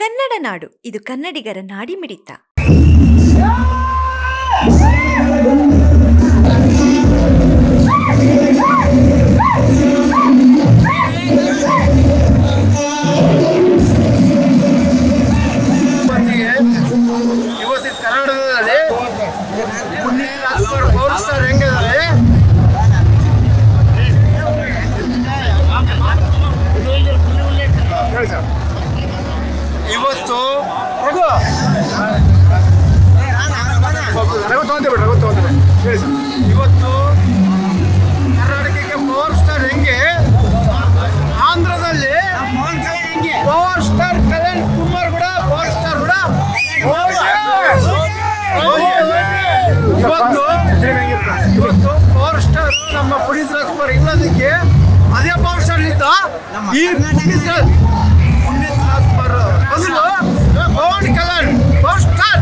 ಕನ್ನಡ ನಾಡು, ಇದು ಕನ್ನಡಿಗರ ನಾಡಿಮಿಡಿತ. ಇವತ್ತಿನ ಕನ್ನಡದಲ್ಲಿ ಪವರ್ ಸ್ಟಾರ್ ಹೆಂಗಿದ್ದಾರೆ ಇವತ್ತು ಇವತ್ತು ಕರ್ನಾಟಕಕ್ಕೆ ಪವರ್ ಸ್ಟಾರ್ ಹೆಂಗೆ ಆಂಧ್ರದಲ್ಲಿ ಪವರ್ ಸ್ಟಾರ್ ಕಲ್ಯಾಣ್ ಕುಮಾರ್ ಕೂಡ ಪವರ್ ಸ್ಟಾರ್ ಕೂಡ ಇವತ್ತು ಪವರ್ ಸ್ಟಾರ್ ನಮ್ಮ ಪುನೀತ್ ರಾಜ್ಕುಮಾರ್ ಇಲ್ಲದಕ್ಕೆ ಅದೇ ಪವರ್ ಸ್ಟಾರ್ ಇದ್ದ ಈ ಪುನೀತ್ ರಾಜ್ಕುಮಾರ್ ಬದಲು ಪವನ್ ಕಲ್ಯಾಣ್ ಪವರ್ ಸ್ಟಾರ್.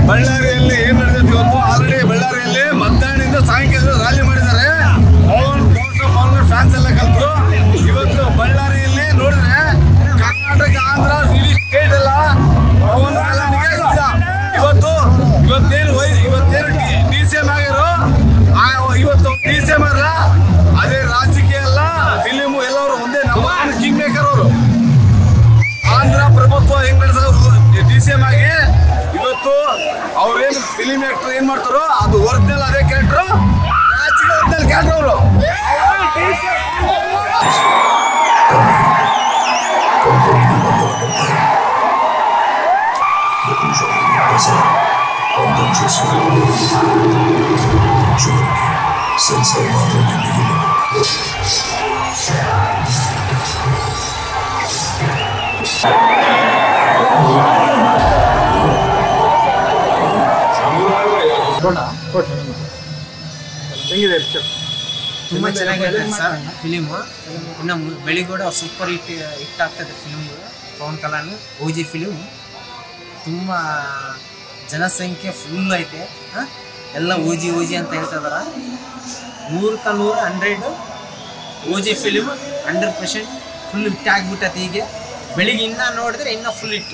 ಬಳ್ಳಾರಿಯಲ್ಲಿ ಏನ್ ನಡೆದಿದೆ ಇವತ್ತು? ಆಲ್ರೆಡಿ ಬಳ್ಳಾರಿಯಲ್ಲಿ ಮಧ್ಯಾಹ್ನದಿಂದ ಸಾಯಂಕಾಲ ರ್ಯಾಲಿ ಮಾಡಿದ್ದಾರೆ. ಫ್ಯಾನ್ಸ್ ಎಲ್ಲ ಕಲ್ತು ಇವತ್ತು ಬಳ್ಳಾರಿಯಲ್ಲಿ ನೋಡಿದ್ರೆ ಕರ್ನಾಟಕ ಆಂಧ್ರ ಇಡೀ ಸ್ಟೇಟ್ ಎಲ್ಲ ಇವತ್ತೇನು DCM ಆಗಿರೋ ಇವತ್ತು DCM ಅಲ್ಲ, ಅದೇ ರಾಜಕೀಯ ಎಲ್ಲ ಫಿಲಿಮು ಎಲ್ಲವರು ಒಂದೇ. ನಮ್ಮ ಕಿಂಗ್ ಮೇಕರ್ ಅವರು ಆಂಧ್ರ ಪ್ರಭುತ್ವ ಹೆಂಗ್ ನಡೆಸೋದು DCM ಆಗಿ ಇವತ್ತು ಅವ್ರೇನು ಫಿಲಿಮ್ ಆಕ್ಟರ್ ಏನ್ ಮಾಡ್ತಾರೋ ಅದು ಒರಿಜಿನಲ್ ಅದೇ ಕ್ಯಾರೆಕ್ಟರ್, ರಾಜಕೀಯ ಒರಿಜಿನಲ್ ಕ್ಯಾರೆಕ್ಟರ್ ಅವರು. ತುಂಬ ಚೆನ್ನಾಗಿದೆ ಸರ್ ಫಿಲಿಮು. ಇನ್ನು ಬೆಳಿಗ್ಗೆ ಸೂಪರ್ ಹಿಟ್ ಆಗ್ತದೆ film. Pawan Kalyan OG film ತುಂಬ ಜನಸಂಖ್ಯೆ ಫುಲ್ ಐತೆ. ಎಲ್ಲ OG ಅಂತ ಹೇಳ್ತಾ ಇದಾರೆ. 100% OG ಫಿಲಿಮ್ 100% ಫುಲ್ ಹಿಟ್ ಆಗ್ಬಿಟ್ಟೈತೆ. ಈಗ ಬೆಳಿಗ್ಗೆ ಇನ್ನ ನೋಡಿದ್ರೆ ಇನ್ನ ಫುಲ್ ಹಿಟ್.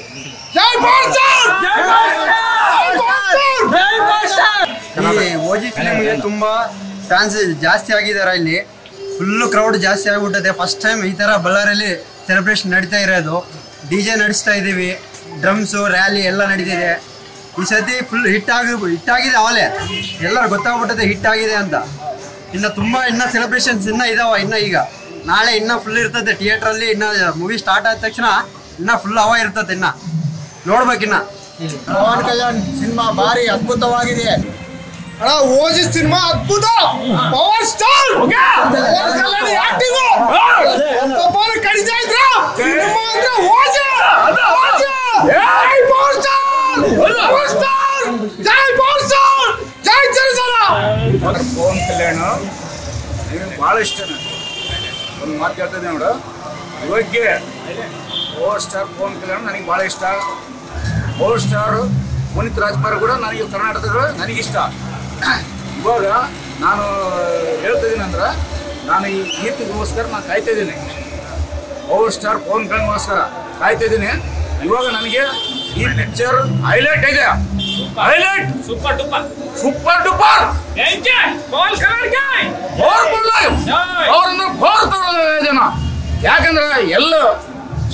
ಈ OG ಫಿಲಿಮ್ಗೆ ತುಂಬಾ ಫ್ಯಾನ್ಸ್ ಜಾಸ್ತಿ ಆಗಿದ್ದಾರೆ. ಇಲ್ಲಿ ಫುಲ್ಲು ಕ್ರೌಡ್ ಜಾಸ್ತಿ ಆಗಿಬಿಟ್ಟದೆ. ಫಸ್ಟ್ ಟೈಮ್ ಈ ಥರ ಬಳ್ಳಾರಿಯಲ್ಲಿ ಸೆಲೆಬ್ರೇಷನ್ ನಡೀತಾ ಇರೋದು. DJ ನಡೆಸ್ತಾ ಇದ್ದೀವಿ, ಡ್ರಮ್ಸು ರ್ಯಾಲಿ ಎಲ್ಲ ನಡೀತಿದೆ. ಈ ಸತಿ ಫುಲ್ ಹಿಟ್ ಆಗಿದೆ. ಅವಲೇ ಎಲ್ಲರೂ ಗೊತ್ತಾಗ್ಬಿಟ್ಟದೆ ಹಿಟ್ ಆಗಿದೆ ಅಂತ. ಇನ್ನು ಸೆಲೆಬ್ರೇಷನ್ಸ್ ಇದಾವ. ಈಗ ನಾಳೆ ಇನ್ನೂ ಫುಲ್ ಇರ್ತದೆ ಥಿಯೇಟ್ರಲ್ಲಿ. ಇನ್ನು ಮೂವಿ ಸ್ಟಾರ್ಟ್ ಆದ ತಕ್ಷಣ ಇನ್ನೂ ಫುಲ್ ಹವಾ ಇರ್ತದೆ. ಇನ್ನು ನೋಡ್ಬೇಕಿನ್ನ. ಪವನ್ ಕಲ್ಯಾಣ್ ಸಿನಿಮಾ ಭಾರಿ ಅದ್ಭುತವಾಗಿದೆ. OG ಸಿನಿಮಾ ಅದ್ಭುತ. ಪವರ್ ಸ್ಟಾರ್ ಕಡಿತಾ ಇದ್ರ ಸಿನಿಮಾ ಅಂದ್ರೆ OG. ಜೈ ಪವರ್ ಸ್ಟಾರ್, ಜೈ ಪವರ್ ಸ್ಟಾರ್, ಜೈ ಚರಿಸಲ. ಪವನ್ ಕಲ್ಯಾಣ್ ನಿಮಗೆ ಭಾಳ ಇಷ್ಟ. ಒಂದು ಮಾತು ಕೇಳ್ತಿದ್ದೆ ನೋಡು, ಇವಾಗೆ ಪವರ್ ಸ್ಟಾರ್ ಪವನ್ ಕಲ್ಯಾಣ್ ನನಗೆ ಭಾಳ ಇಷ್ಟ. ಪವರ್ ಸ್ಟಾರ್ ಪುನೀತ್ ರಾಜ್ಕುಮಾರ್ ಕೂಡ ನನಗೆ ಕರ್ನಾಟಕದ ನನಗಿಷ್ಟ. ಇವಾಗ ನಾನು ಹೇಳ್ತಿದ್ದೀನಿ ಅಂದ್ರೆ ನಾನು ಈ ಗೀತೆಗೋಸ್ಕರ ನಾನು ಕಾಯ್ತಾ ಇದ್ದೀನಿ. ಪವರ್ ಸ್ಟಾರ್ ಪವನ್ ಕಲ್ಯಾಣ್ಗೋಸ್ಕರ ಕಾಯ್ತಾ ಇದ್ದೀನಿ. ಇವಾಗ ನನಗೆ ಈ ಪಿಕ್ಚರ್ ಹೈಲೈಟ್ ಇದೆ. ಹೈಲೈಟ್ ಸೂಪರ್ ಡೂಪರ್ ಜನ. ಯಾಕಂದ್ರೆ ಎಲ್ಲ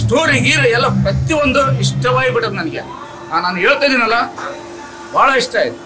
ಸ್ಟೋರಿ ಗೀರಿ ಎಲ್ಲ ಪ್ರತಿಯೊಂದು ಇಷ್ಟವಾಗಿಬಿಟ್ಟದು ನನಗೆ. ನಾನು ಹೇಳ್ತಾ ಇದ್ದೀನಲ್ಲ, ಭಾಳ ಇಷ್ಟ ಆಯ್ತು.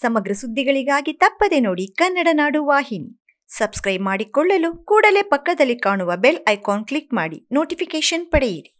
ಸಮಗ್ರ ಸುದ್ದಿಗಳಿಗಾಗಿ ತಪ್ಪದೆ ನೋಡಿ ಕನ್ನಡ ನಾಡು ವಾಹಿನಿ. ಸಬ್ಸ್ಕ್ರೈಬ್ ಮಾಡಿಕೊಳ್ಳಲು ಕೂಡಲೇ ಪಕ್ಕದಲ್ಲಿ ಕಾಣುವ ಬೆಲ್ ಐಕಾನ್ ಕ್ಲಿಕ್ ಮಾಡಿ ನೋಟಿಫಿಕೇಶನ್ ಪಡೆಯಿರಿ.